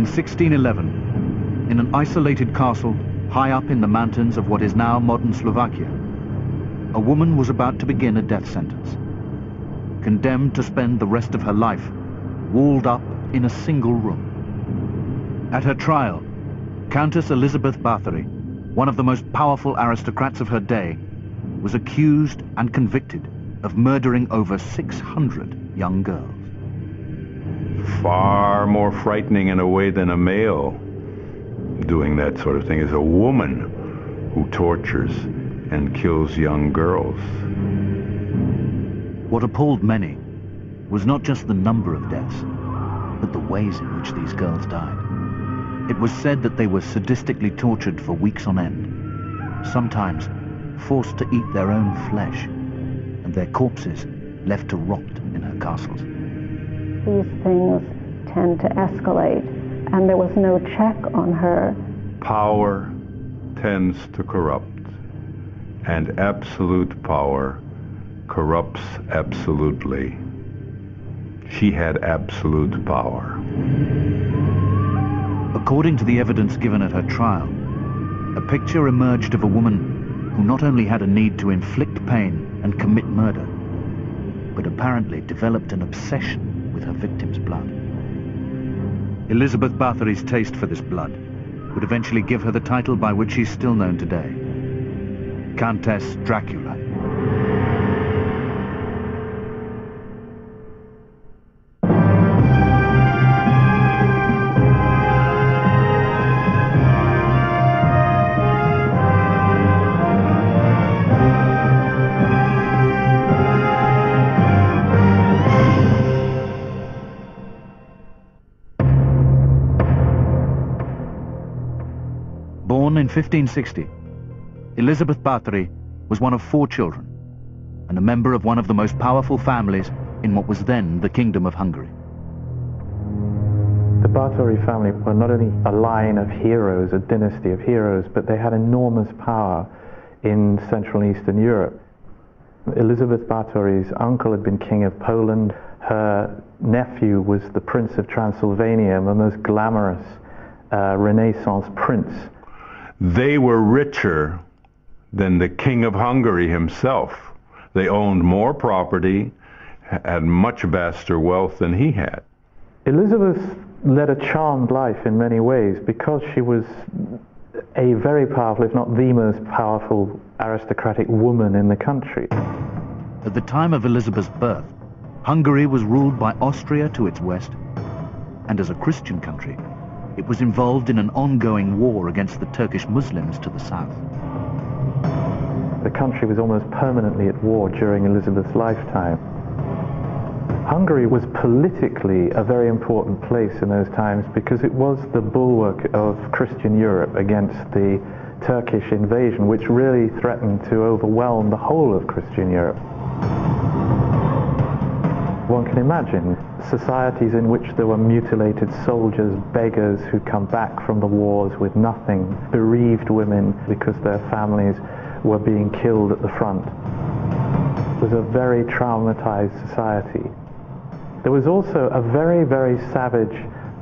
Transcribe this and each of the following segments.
In 1611, in an isolated castle high up in the mountains of what is now modern Slovakia, a woman was about to begin a death sentence. Condemned to spend the rest of her life walled up in a single room. At her trial, Countess Elizabeth Bátory, one of the most powerful aristocrats of her day, was accused and convicted of murdering over 600 young girls. Far more frightening in a way than a male doing that sort of thing is a woman who tortures and kills young girls. What appalled many was not just the number of deaths, but the ways in which these girls died. It was said that they were sadistically tortured for weeks on end, sometimes forced to eat their own flesh, and their corpses left to rot in her castles. These things tend to escalate, and there was no check on her. Power tends to corrupt, and absolute power corrupts absolutely. She had absolute power. According to the evidence given at her trial, a picture emerged of a woman who not only had a need to inflict pain and commit murder, but apparently developed an obsession with her victim's blood. Elizabeth Báthory's taste for this blood would eventually give her the title by which she's still known today, Countess Dracula. Born in 1560, Elizabeth Bátory was one of 4 children and a member of one of the most powerful families in what was then the Kingdom of Hungary. The Báthory family were not only a line of heroes, a dynasty of heroes, but they had enormous power in Central and Eastern Europe. Elizabeth Bátory's uncle had been king of Poland. Her nephew was the Prince of Transylvania, the most glamorous Renaissance prince. They were richer than the King of Hungary himself. They owned more property, had much vaster wealth than he had. Elizabeth led a charmed life in many ways because she was a very powerful, if not the most powerful, aristocratic woman in the country. At the time of Elizabeth's birth, Hungary was ruled by Austria to its west, and as a Christian country, it was involved in an ongoing war against the Turkish Muslims to the south. The country was almost permanently at war during Elizabeth's lifetime. Hungary was politically a very important place in those times because it was the bulwark of Christian Europe against the Turkish invasion, which really threatened to overwhelm the whole of Christian Europe. One can imagine societies in which there were mutilated soldiers, beggars who come back from the wars with nothing, bereaved women because their families were being killed at the front. It was a very traumatized society. There was also a very, very savage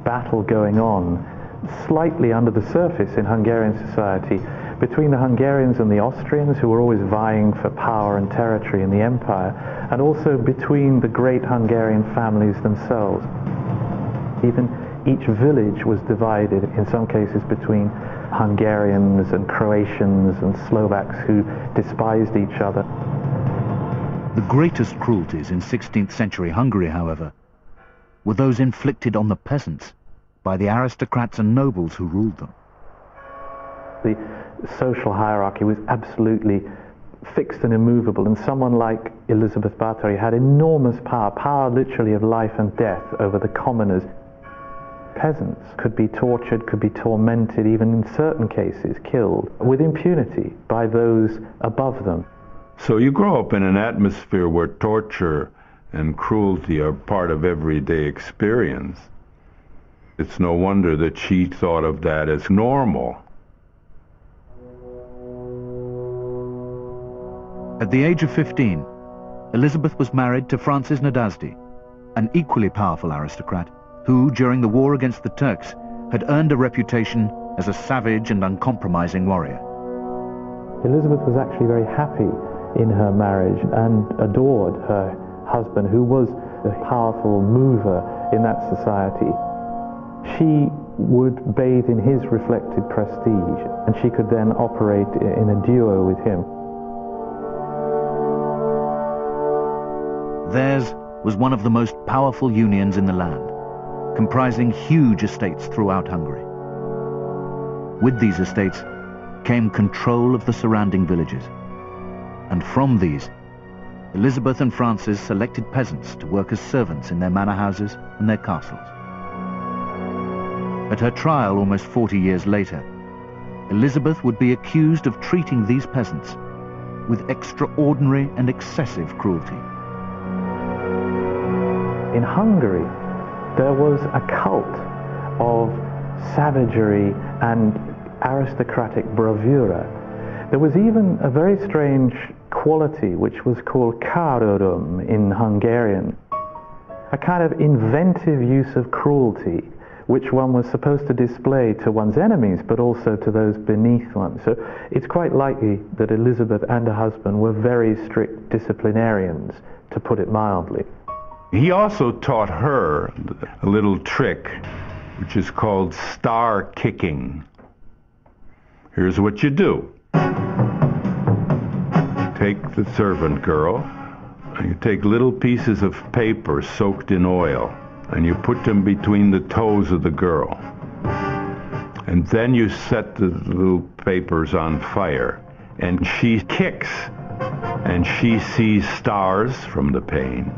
battle going on, slightly under the surface in Hungarian society, between the Hungarians and the Austrians, who were always vying for power and territory in the empire, and also between the great Hungarian families themselves. Even each village was divided, in some cases, between Hungarians and Croatians and Slovaks who despised each other. The greatest cruelties in 16th century Hungary, however, were those inflicted on the peasants by the aristocrats and nobles who ruled them. The social hierarchy was absolutely fixed and immovable, and someone like Elizabeth Bátory had enormous power, power literally of life and death over the commoners. Peasants could be tortured, could be tormented, even in certain cases killed, with impunity by those above them. So you grow up in an atmosphere where torture and cruelty are part of everyday experience. It's no wonder that she thought of that as normal. At the age of 15, Elizabeth was married to Francis Nadasdy, an equally powerful aristocrat who, during the war against the Turks, had earned a reputation as a savage and uncompromising warrior. Elizabeth was actually very happy in her marriage and adored her husband, who was a powerful mover in that society. She would bathe in his reflected prestige, and she could then operate in a duo with him. Theirs was one of the most powerful unions in the land, comprising huge estates throughout Hungary. With these estates came control of the surrounding villages, and from these, Elizabeth and Francis selected peasants to work as servants in their manor houses and their castles. At her trial almost 40 years later, Elizabeth would be accused of treating these peasants with extraordinary and excessive cruelty. In Hungary, there was a cult of savagery and aristocratic bravura. There was even a very strange quality which was called károrom in Hungarian, a kind of inventive use of cruelty which one was supposed to display to one's enemies but also to those beneath one. So it's quite likely that Elizabeth and her husband were very strict disciplinarians, to put it mildly. He also taught her a little trick which is called star kicking. Here's what you do. Take the servant girl, and you take little pieces of paper soaked in oil, and you put them between the toes of the girl. And then you set the little papers on fire, and she kicks, and she sees stars from the pane.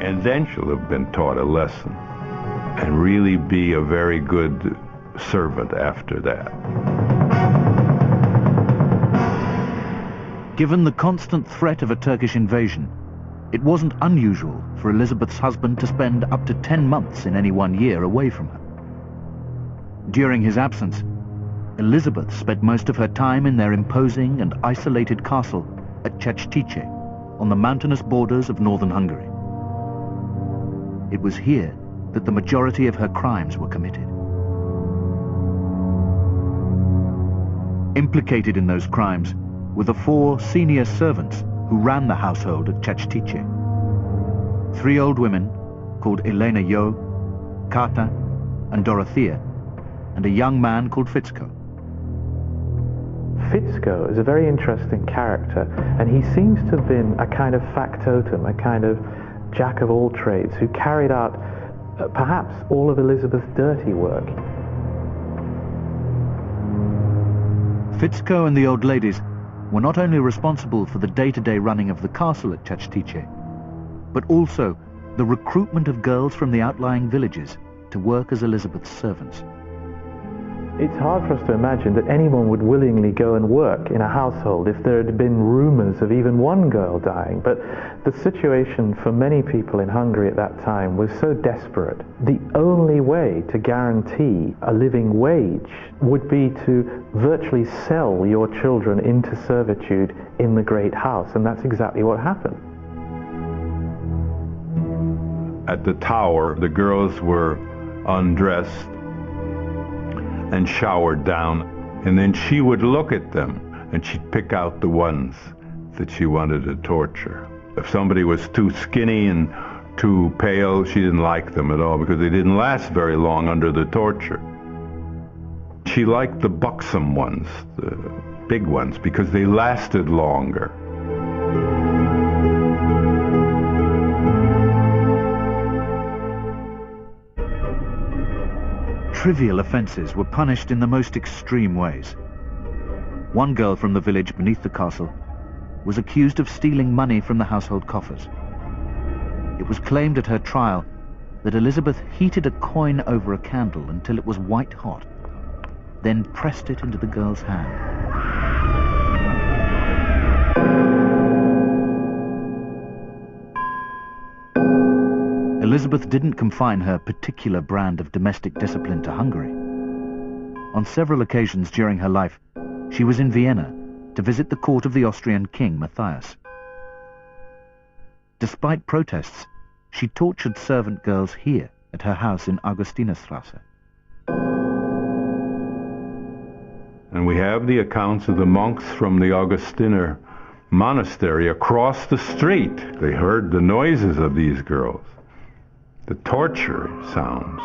And then she'll have been taught a lesson, and really be a very good servant after that. Given the constant threat of a Turkish invasion, it wasn't unusual for Elizabeth's husband to spend up to 10 months in any one year away from her. During his absence, Elizabeth spent most of her time in their imposing and isolated castle at Csejte, on the mountainous borders of northern Hungary. It was here that the majority of her crimes were committed. Implicated in those crimes were the 4 senior servants who ran the household at Csejte. 3 old women called Elena Jo, Kata, and Dorothea, and a young man called Fitzko. Fitzko is a very interesting character, and he seems to have been a kind of factotum, a kind of jack of all trades, who carried out perhaps all of Elizabeth's dirty work. Fitzko and the old ladies were not only responsible for the day-to-day running of the castle at Csejte, but also the recruitment of girls from the outlying villages to work as Elizabeth's servants. It's hard for us to imagine that anyone would willingly go and work in a household if there had been rumors of even one girl dying, but the situation for many people in Hungary at that time was so desperate. The only way to guarantee a living wage would be to virtually sell your children into servitude in the great house, and that's exactly what happened. At the tower, the girls were undressed and showered down, and then she would look at them and she'd pick out the ones that she wanted to torture. If somebody was too skinny and too pale, she didn't like them at all because they didn't last very long under the torture. She liked the buxom ones, the big ones, because they lasted longer. Trivial offences were punished in the most extreme ways. One girl from the village beneath the castle was accused of stealing money from the household coffers. It was claimed at her trial that Elizabeth heated a coin over a candle until it was white hot, then pressed it into the girl's hand. Elizabeth didn't confine her particular brand of domestic discipline to Hungary. On several occasions during her life, she was in Vienna to visit the court of the Austrian king, Matthias. Despite protests, she tortured servant girls here at her house in Augustinerstrasse. And we have the accounts of the monks from the Augustiner monastery across the street. They heard the noises of these girls, the torture sounds.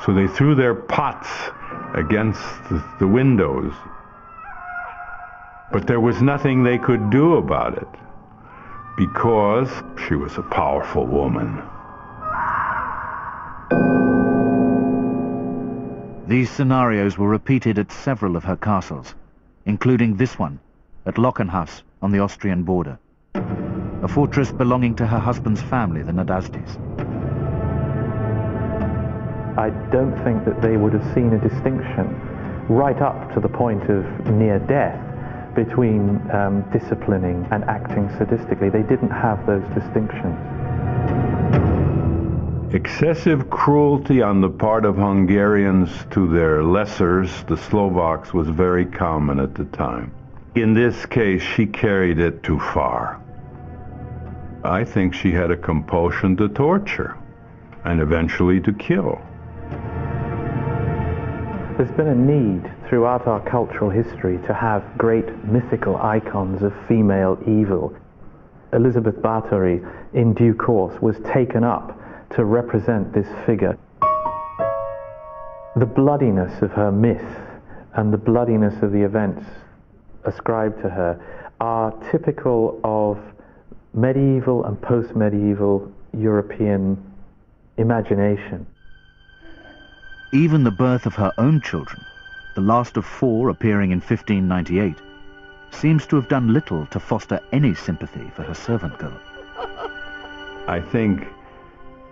So they threw their pots against the windows. But there was nothing they could do about it, because she was a powerful woman. These scenarios were repeated at several of her castles, including this one at Lockenhaus on the Austrian border, a fortress belonging to her husband's family, the Nadasdis. I don't think that they would have seen a distinction right up to the point of near death between disciplining and acting sadistically. They didn't have those distinctions. Excessive cruelty on the part of Hungarians to their lessers, the Slovaks, was very common at the time. In this case, she carried it too far. I think she had a compulsion to torture and eventually to kill. There's been a need throughout our cultural history to have great mythical icons of female evil. Alžbeta Bátoriová, in due course, was taken up to represent this figure. The bloodiness of her myth and the bloodiness of the events ascribed to her are typical of medieval and post-medieval European imagination. Even the birth of her own children, the last of 4 appearing in 1598, seems to have done little to foster any sympathy for her servant girl. I think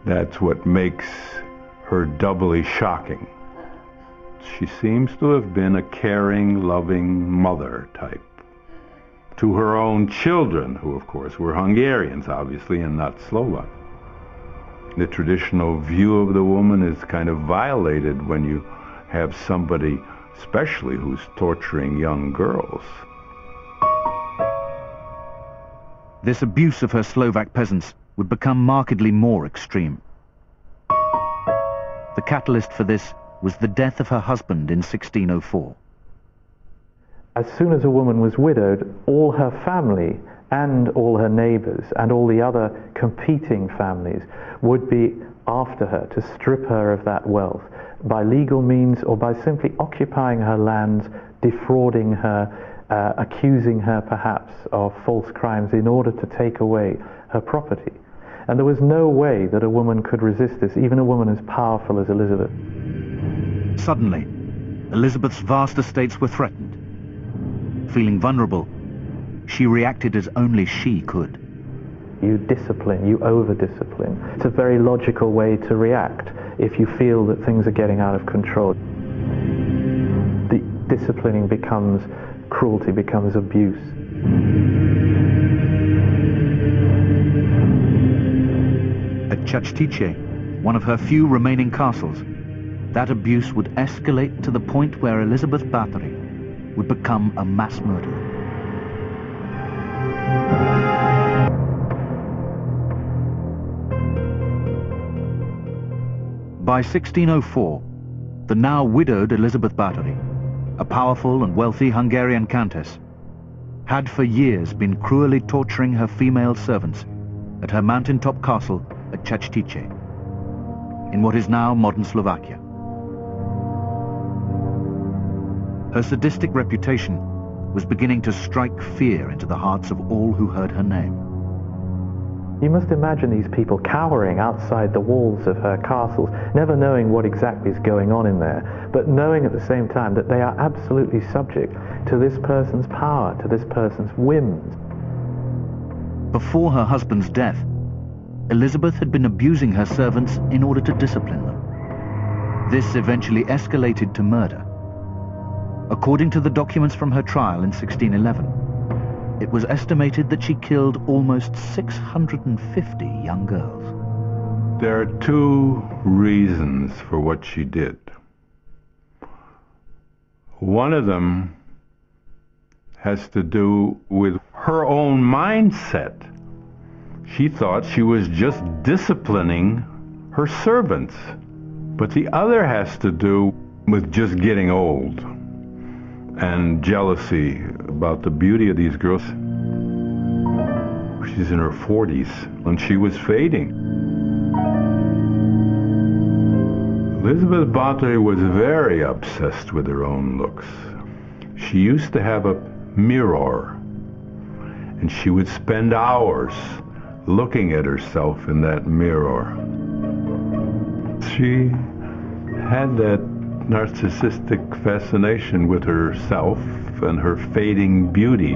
that's what makes her doubly shocking. She seems to have been a caring, loving mother type to her own children, who of course were Hungarians, obviously, and not Slovak. The traditional view of the woman is kind of violated when you have somebody, especially who's torturing young girls. This abuse of her Slovak peasants would become markedly more extreme. The catalyst for this was the death of her husband in 1604. As soon as a woman was widowed, all her family and all her neighbors and all the other competing families would be after her to strip her of that wealth by legal means or by simply occupying her lands, defrauding her, accusing her perhaps of false crimes in order to take away her property. And there was no way that a woman could resist this, even a woman as powerful as Elizabeth. Suddenly, Elizabeth's vast estates were threatened. Feeling vulnerable, she reacted as only she could. You discipline, you over-discipline. It's a very logical way to react if you feel that things are getting out of control. The disciplining becomes cruelty, becomes abuse. At Csejte, one of her few remaining castles, that abuse would escalate to the point where Alžbeta Bátoriová would become a mass murderer. By 1604, the now widowed Alžbeta Bátoriová, a powerful and wealthy Hungarian countess, had for years been cruelly torturing her female servants at her mountaintop castle at Csejte, in what is now modern Slovakia. Her sadistic reputation was beginning to strike fear into the hearts of all who heard her name. You must imagine these people cowering outside the walls of her castles, never knowing what exactly is going on in there, but knowing at the same time that they are absolutely subject to this person's power, to this person's whims. Before her husband's death, Elizabeth had been abusing her servants in order to discipline them. This eventually escalated to murder. According to the documents from her trial in 1611, it was estimated that she killed almost 650 young girls. There are 2 reasons for what she did. One of them has to do with her own mindset. She thought she was just disciplining her servants. But the other has to do with just getting old and jealousy about the beauty of these girls. She's in her 40s and she was fading. Alžbeta Bátoriová was very obsessed with her own looks. She used to have a mirror, and she would spend hours looking at herself in that mirror. She had that narcissistic fascination with herself and her fading beauty.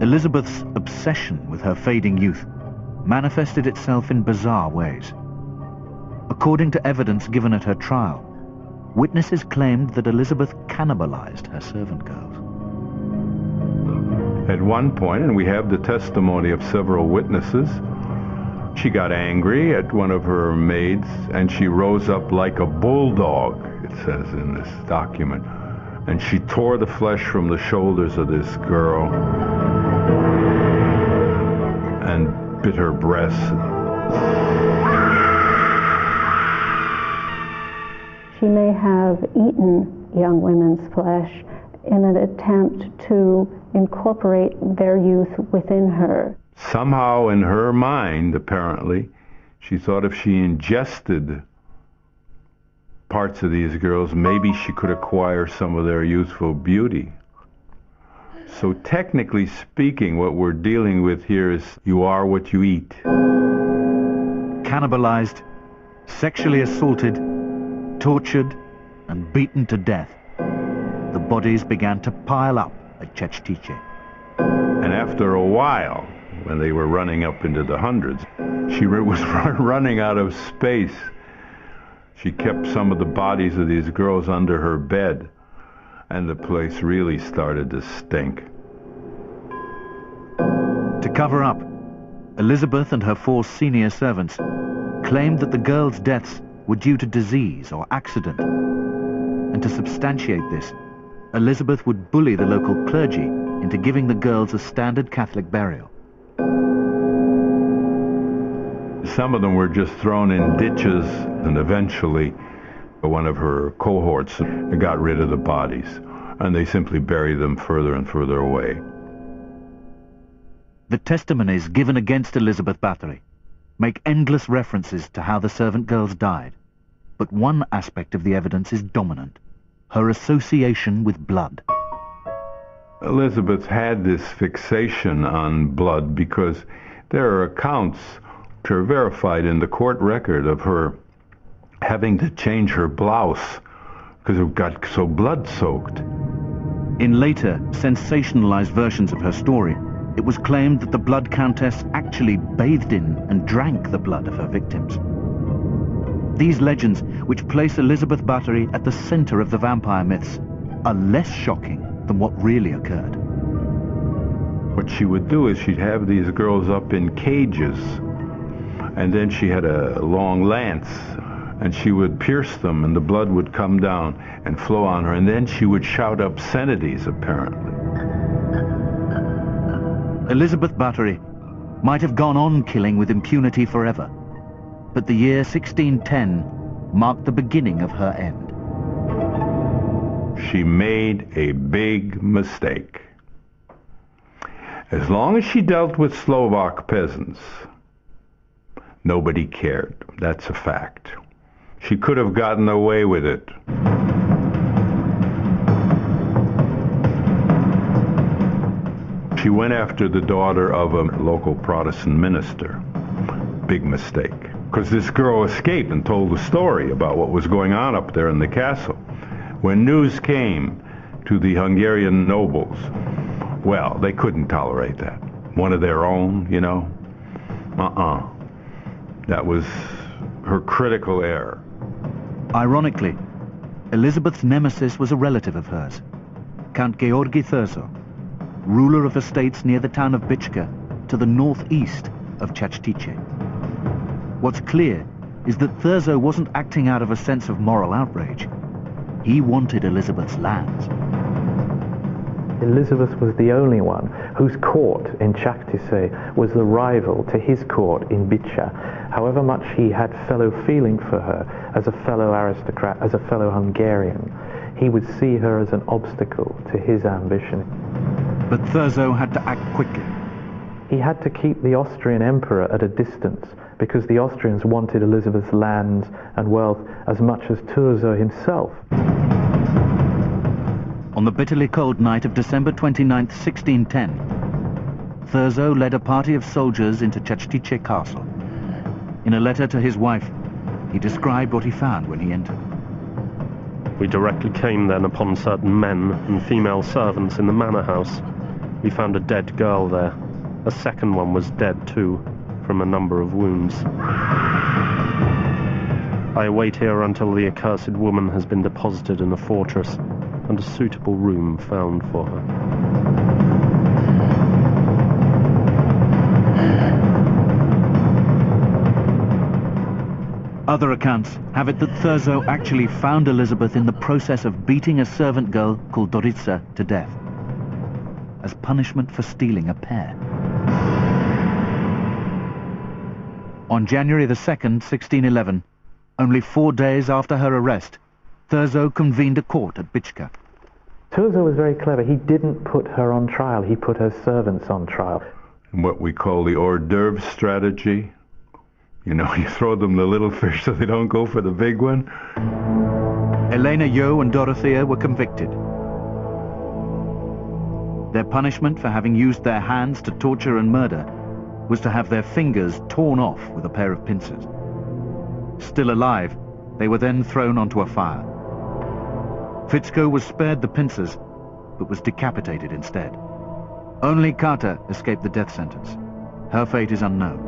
Elizabeth's obsession with her fading youth manifested itself in bizarre ways. According to evidence given at her trial, witnesses claimed that Elizabeth cannibalized her servant girls. At one point, and we have the testimony of several witnesses, she got angry at one of her maids and she rose up like a bulldog, it says in this document, and she tore the flesh from the shoulders of this girl and bit her breasts. She may have eaten young women's flesh in an attempt to incorporate their youth within her. Somehow in her mind, apparently, she thought if she ingested parts of these girls, maybe she could acquire some of their youthful beauty. So technically speaking, what we're dealing with here is you are what you eat. Cannibalized, sexually assaulted, tortured, and beaten to death, the bodies began to pile up at Csejte. And after a while, when they were running up into the hundreds, she was running out of space. She kept some of the bodies of these girls under her bed, and the place really started to stink. To cover up, Elizabeth and her 4 senior servants claimed that the girls' deaths were due to disease or accident. And to substantiate this, Elizabeth would bully the local clergy into giving the girls a standard Catholic burial. Some of them were just thrown in ditches, and eventually one of her cohorts got rid of the bodies, and they simply buried them further and further away. The testimonies given against Elizabeth Báthory make endless references to how the servant girls died, but one aspect of the evidence is dominant: her association with blood. Elizabeth had this fixation on blood because there are accounts which are verified in the court record of her having to change her blouse because it got so blood-soaked. In later, sensationalized versions of her story, it was claimed that the Blood Countess actually bathed in and drank the blood of her victims. These legends, which place Elizabeth Báthory at the center of the vampire myths, are less shocking than what really occurred. What she would do is she'd have these girls up in cages, and then she had a long lance, and she would pierce them, and the blood would come down and flow on her, and then she would shout obscenities, apparently. Elizabeth Báthory might have gone on killing with impunity forever, but the year 1610 marked the beginning of her end. She made a big mistake. As long as she dealt with Slovak peasants, nobody cared. That's a fact. She could have gotten away with it. She went after the daughter of a local Protestant minister. Big mistake. Because this girl escaped and told the story about what was going on up there in the castle. When news came to the Hungarian nobles, well, they couldn't tolerate that. One of their own, you know? That was her critical error. Ironically, Elizabeth's nemesis was a relative of hers, Count Georgi Thurzo, ruler of estates near the town of Bichka to the northeast of Csejte. What's clear is that Thurzo wasn't acting out of a sense of moral outrage. He wanted Elizabeth's lands. Elizabeth was the only one whose court in Csejte was the rival to his court in Bicsa. However much he had fellow feeling for her as a fellow aristocrat, as a fellow Hungarian, he would see her as an obstacle to his ambition. But Thurzo had to act quickly. He had to keep the Austrian emperor at a distance because the Austrians wanted Elizabeth's lands and wealth as much as Thurzo himself. On the bitterly cold night of December 29, 1610, Thurzo led a party of soldiers into Csejte Castle. In a letter to his wife, he described what he found when he entered. We directly came then upon certain men and female servants in the manor house. We found a dead girl there. A second one was dead too, from a number of wounds. I await here until the accursed woman has been deposited in a fortress and a suitable room found for her. Other accounts have it that Thurzo actually found Elizabeth in the process of beating a servant girl called Dorica to death, as punishment for stealing a pear. On January the 2nd, 1611, only 4 days after her arrest, Thurzo convened a court at Bicsa. Thurzo was very clever. He didn't put her on trial, he put her servants on trial. What we call the hors d'oeuvre strategy. You know, you throw them the little fish so they don't go for the big one. Elena Yo and Dorothea were convicted. Their punishment for having used their hands to torture and murder was to have their fingers torn off with a pair of pincers. Still alive, they were then thrown onto a fire. Fitzko was spared the pincers, but was decapitated instead. Only Kata escaped the death sentence. Her fate is unknown.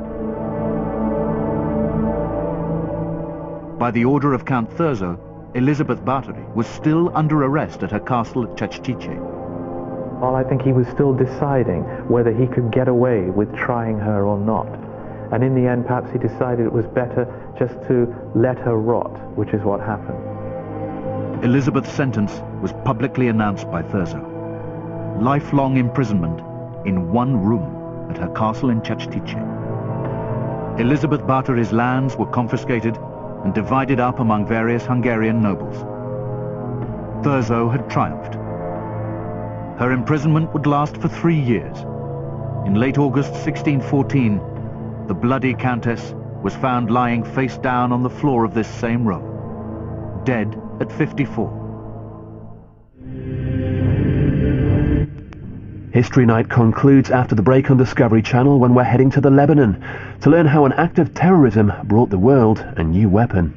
By the order of Count Thurzo, Elizabeth Báthory was still under arrest at her castle at Csejte. Well, I think he was still deciding whether he could get away with trying her or not. And in the end, perhaps he decided it was better just to let her rot, which is what happened. Elizabeth's sentence was publicly announced by Thurzo. Lifelong imprisonment in one room at her castle in Csejte. Elizabeth Báthory's lands were confiscated and divided up among various Hungarian nobles. Thurzo had triumphed. Her imprisonment would last for 3 years. In late August 1614, the bloody countess was found lying face down on the floor of this same room, dead at 54. History Night concludes after the break on Discovery Channel when we're heading to the Lebanon to learn how an act of terrorism brought the world a new weapon.